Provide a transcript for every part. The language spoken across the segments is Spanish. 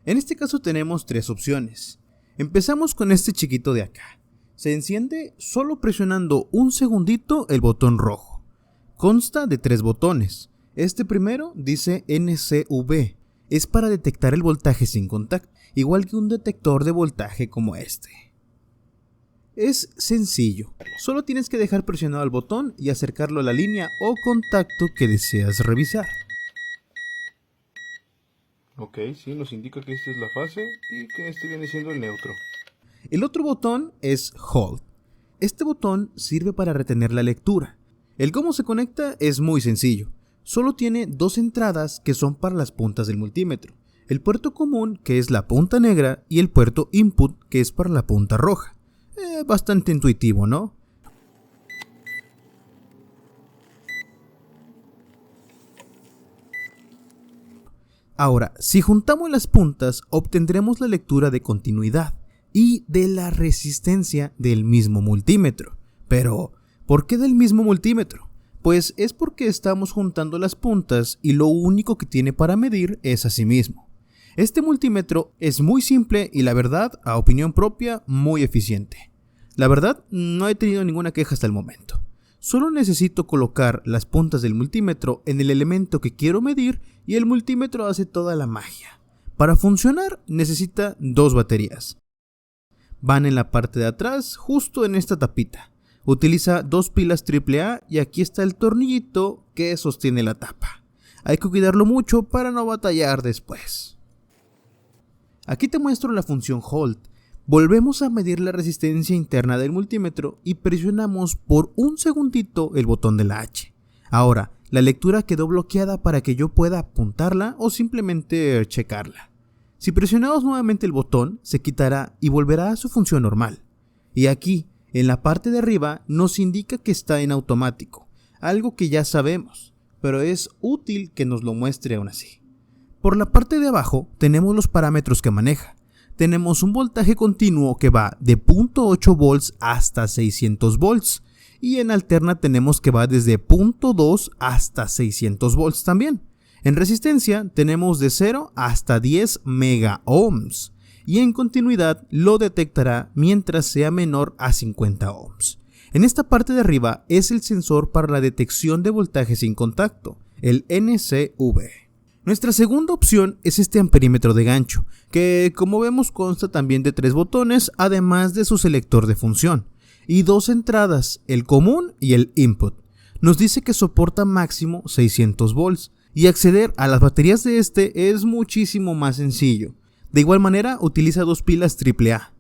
En este caso tenemos tres opciones. Empezamos con este chiquito de acá. Se enciende solo presionando un segundito el botón rojo. Consta de tres botones. Este primero dice NCV. Es para detectar el voltaje sin contacto, igual que un detector de voltaje como este. Es sencillo, solo tienes que dejar presionado el botón y acercarlo a la línea o contacto que deseas revisar. Ok, sí, nos indica que esta es la fase y que este viene siendo el neutro. El otro botón es Hold. Este botón sirve para retener la lectura. El cómo se conecta es muy sencillo. Solo tiene dos entradas que son para las puntas del multímetro. El puerto común, que es la punta negra, y el puerto input, que es para la punta roja. Bastante intuitivo, ¿no? Ahora, si juntamos las puntas, obtendremos la lectura de continuidad y de la resistencia del mismo multímetro. Pero, ¿por qué del mismo multímetro? Pues es porque estamos juntando las puntas y lo único que tiene para medir es a sí mismo. Este multímetro es muy simple y la verdad, a opinión propia, muy eficiente. La verdad, no he tenido ninguna queja hasta el momento. Solo necesito colocar las puntas del multímetro en el elemento que quiero medir y el multímetro hace toda la magia. Para funcionar necesita dos baterías. Van en la parte de atrás, justo en esta tapita. Utiliza dos pilas AAA y aquí está el tornillito que sostiene la tapa. Hay que cuidarlo mucho para no batallar después. Aquí te muestro la función Hold. Volvemos a medir la resistencia interna del multímetro y presionamos por un segundito el botón de la H. Ahora, la lectura quedó bloqueada para que yo pueda apuntarla o simplemente checarla. Si presionamos nuevamente el botón, se quitará y volverá a su función normal. Y aquí, en la parte de arriba, nos indica que está en automático, algo que ya sabemos, pero es útil que nos lo muestre aún así. Por la parte de abajo tenemos los parámetros que maneja. Tenemos un voltaje continuo que va de 0.8 volts hasta 600 volts y en alterna tenemos que va desde 0.2 hasta 600 volts también. En resistencia tenemos de 0 hasta 10 mega ohms y en continuidad lo detectará mientras sea menor a 50 ohms. En esta parte de arriba es el sensor para la detección de voltaje sin contacto, el NCV. Nuestra segunda opción es este amperímetro de gancho, que como vemos consta también de tres botones, además de su selector de función, y dos entradas, el común y el input. Nos dice que soporta máximo 600 volts, y acceder a las baterías de este es muchísimo más sencillo. De igual manera, utiliza dos pilas AAA.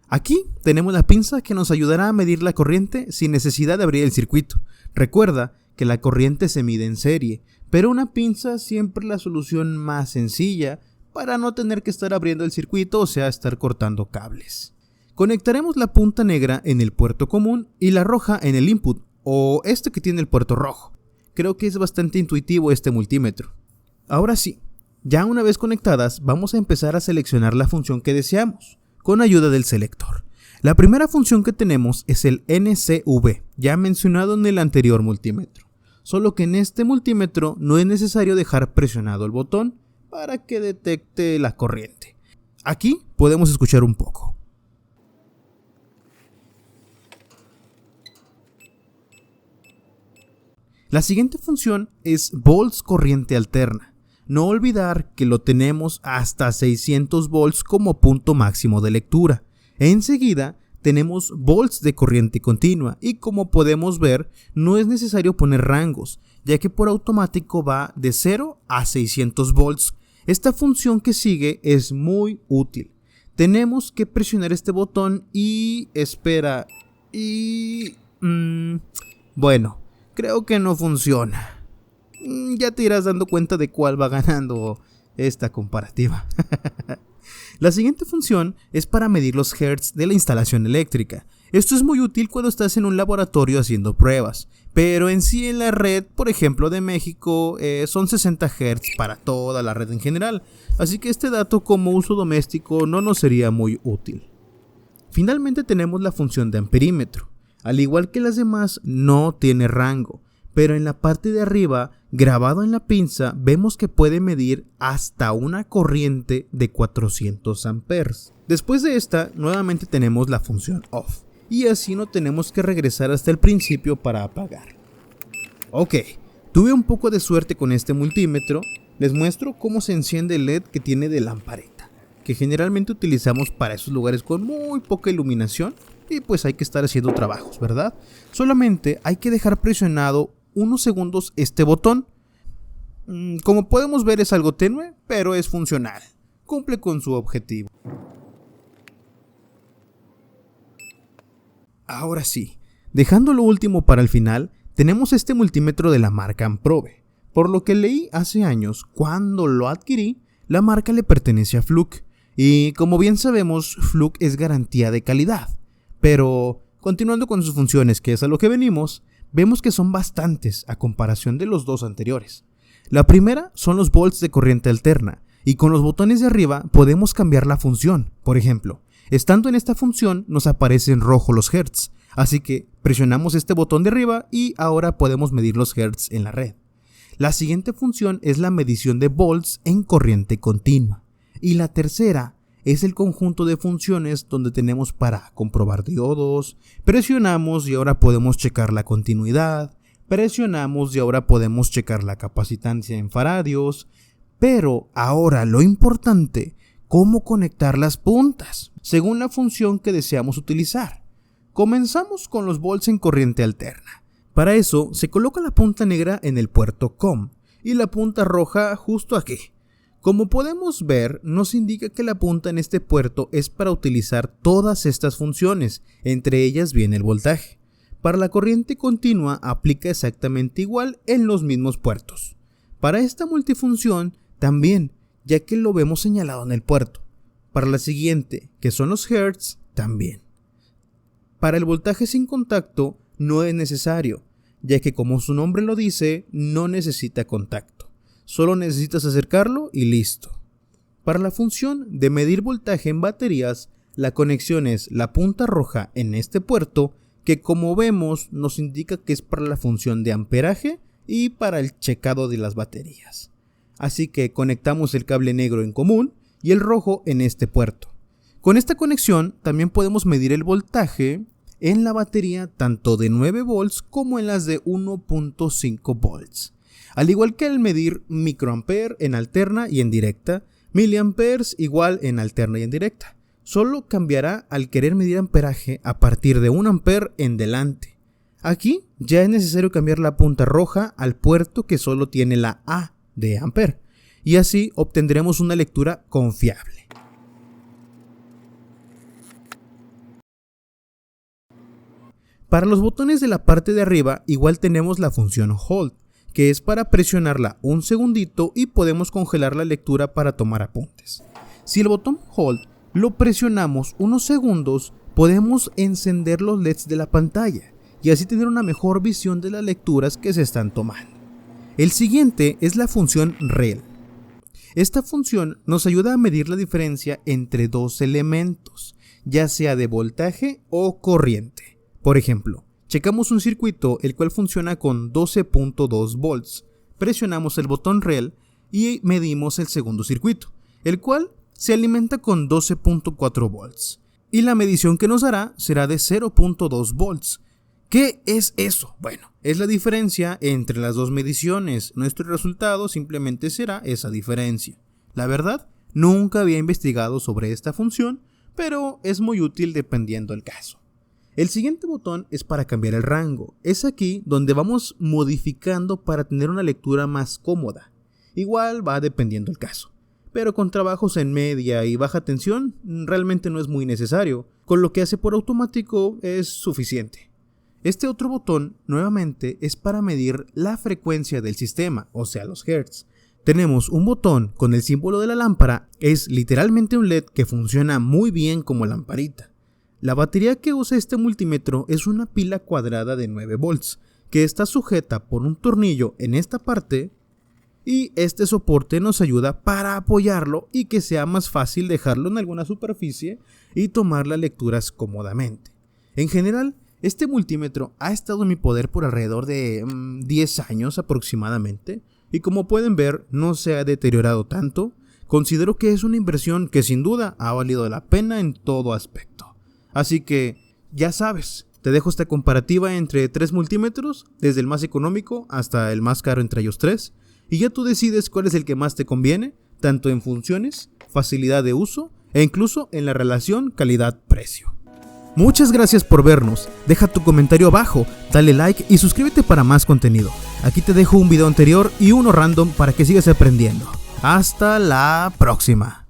Aquí tenemos la pinza que nos ayudará a medir la corriente sin necesidad de abrir el circuito. Recuerda que la corriente se mide en serie, pero una pinza siempre es la solución más sencilla para no tener que estar abriendo el circuito, o sea, estar cortando cables. Conectaremos la punta negra en el puerto común y la roja en el input, o este que tiene el puerto rojo. Creo que es bastante intuitivo este multímetro. Ahora sí, ya una vez conectadas, vamos a empezar a seleccionar la función que deseamos, con ayuda del selector. La primera función que tenemos es el NCV, ya mencionado en el anterior multímetro. Solo que en este multímetro no es necesario dejar presionado el botón para que detecte la corriente. Aquí podemos escuchar un poco. La siguiente función es volts corriente alterna. No olvidar que lo tenemos hasta 600 volts como punto máximo de lectura. Enseguida tenemos volts de corriente continua y como podemos ver no es necesario poner rangos, ya que por automático va de 0 a 600 volts. Esta función que sigue es muy útil. Tenemos que presionar este botón y espera bueno, creo que no funciona. Ya te irás dando cuenta de cuál va ganando esta comparativa. La siguiente función es para medir los hertz de la instalación eléctrica. Esto es muy útil cuando estás en un laboratorio haciendo pruebas, pero en sí en la red, por ejemplo de México, son 60 Hz para toda la red en general, así que este dato como uso doméstico no nos sería muy útil. Finalmente tenemos la función de amperímetro. Al igual que las demás, no tiene rango, pero en la parte de arriba, grabado en la pinza, vemos que puede medir hasta una corriente de 400 amperes. Después de esta, nuevamente tenemos la función off, y así no tenemos que regresar hasta el principio para apagar. Ok, tuve un poco de suerte con este multímetro. Les muestro cómo se enciende el LED que tiene de lamparita, que generalmente utilizamos para esos lugares con muy poca iluminación y pues hay que estar haciendo trabajos, ¿verdad? Solamente hay que dejar presionado unos segundos este botón. Como podemos ver es algo tenue, pero es funcional. Cumple con su objetivo. Ahora sí, dejando lo último para el final, tenemos este multímetro de la marca Amprobe. Por lo que leí hace años, cuando lo adquirí, la marca le pertenece a Fluke. Y como bien sabemos, Fluke es garantía de calidad. Pero, continuando con sus funciones, que es a lo que venimos, vemos que son bastantes a comparación de los dos anteriores. La primera son los volts de corriente alterna, y con los botones de arriba podemos cambiar la función. Por ejemplo, estando en esta función nos aparece en rojo los hertz, así que presionamos este botón de arriba y ahora podemos medir los hertz en la red. La siguiente función es la medición de volts en corriente continua. Y la tercera es el conjunto de funciones donde tenemos para comprobar diodos, presionamos y ahora podemos checar la continuidad, presionamos y ahora podemos checar la capacitancia en faradios, pero ahora lo importante, ¿cómo conectar las puntas? Según la función que deseamos utilizar. Comenzamos con los volts en corriente alterna. Para eso se coloca la punta negra en el puerto COM y la punta roja justo aquí. Como podemos ver, nos indica que la punta en este puerto es para utilizar todas estas funciones, entre ellas viene el voltaje. Para la corriente continua aplica exactamente igual en los mismos puertos. Para esta multifunción también, ya que lo vemos señalado en el puerto. Para la siguiente, que son los hertz, también. Para el voltaje sin contacto no es necesario, ya que como su nombre lo dice, no necesita contacto. Solo necesitas acercarlo y listo. Para la función de medir voltaje en baterías, la conexión es la punta roja en este puerto, que como vemos nos indica que es para la función de amperaje y para el checado de las baterías. Así que conectamos el cable negro en común y el rojo en este puerto. Con esta conexión también podemos medir el voltaje en la batería tanto de 9 volts como en las de 1.5 volts. Al igual que al medir microampere en alterna y en directa, miliamperes igual en alterna y en directa. Solo cambiará al querer medir amperaje a partir de 1 ampere en delante. Aquí ya es necesario cambiar la punta roja al puerto que solo tiene la A de ampere, y así obtendremos una lectura confiable. Para los botones de la parte de arriba igual tenemos la función Hold, que es para presionarla un segundito y podemos congelar la lectura para tomar apuntes. Si el botón Hold lo presionamos unos segundos, podemos encender los LEDs de la pantalla y así tener una mejor visión de las lecturas que se están tomando. El siguiente es la función Rel. Esta función nos ayuda a medir la diferencia entre dos elementos, ya sea de voltaje o corriente. Por ejemplo, checamos un circuito el cual funciona con 12.2 volts, presionamos el botón Rel y medimos el segundo circuito, el cual se alimenta con 12.4 volts, y la medición que nos dará será de 0.2 volts. ¿Qué es eso? Bueno, es la diferencia entre las dos mediciones. Nuestro resultado simplemente será esa diferencia. La verdad, nunca había investigado sobre esta función, pero es muy útil dependiendo del caso. El siguiente botón es para cambiar el rango. Es aquí donde vamos modificando para tener una lectura más cómoda. Igual va dependiendo del caso, pero con trabajos en media y baja tensión realmente no es muy necesario, con lo que hace por automático es suficiente. Este otro botón nuevamente es para medir la frecuencia del sistema, o sea los hertz. Tenemos un botón con el símbolo de la lámpara, es literalmente un LED que funciona muy bien como lamparita. La batería que usa este multímetro es una pila cuadrada de 9 volts, que está sujeta por un tornillo en esta parte, y este soporte nos ayuda para apoyarlo y que sea más fácil dejarlo en alguna superficie y tomar las lecturas cómodamente. En general, Este multímetro ha estado en mi poder por alrededor de 10 años aproximadamente, y como pueden ver no se ha deteriorado tanto. Considero que es una inversión que sin duda ha valido la pena en todo aspecto. Así que ya sabes, te dejo esta comparativa entre 3 multímetros, desde el más económico hasta el más caro entre ellos 3, y ya tú decides cuál es el que más te conviene, tanto en funciones, facilidad de uso e incluso en la relación calidad-precio. Muchas gracias por vernos, deja tu comentario abajo, dale like y suscríbete para más contenido. Aquí te dejo un video anterior y uno random para que sigas aprendiendo. Hasta la próxima.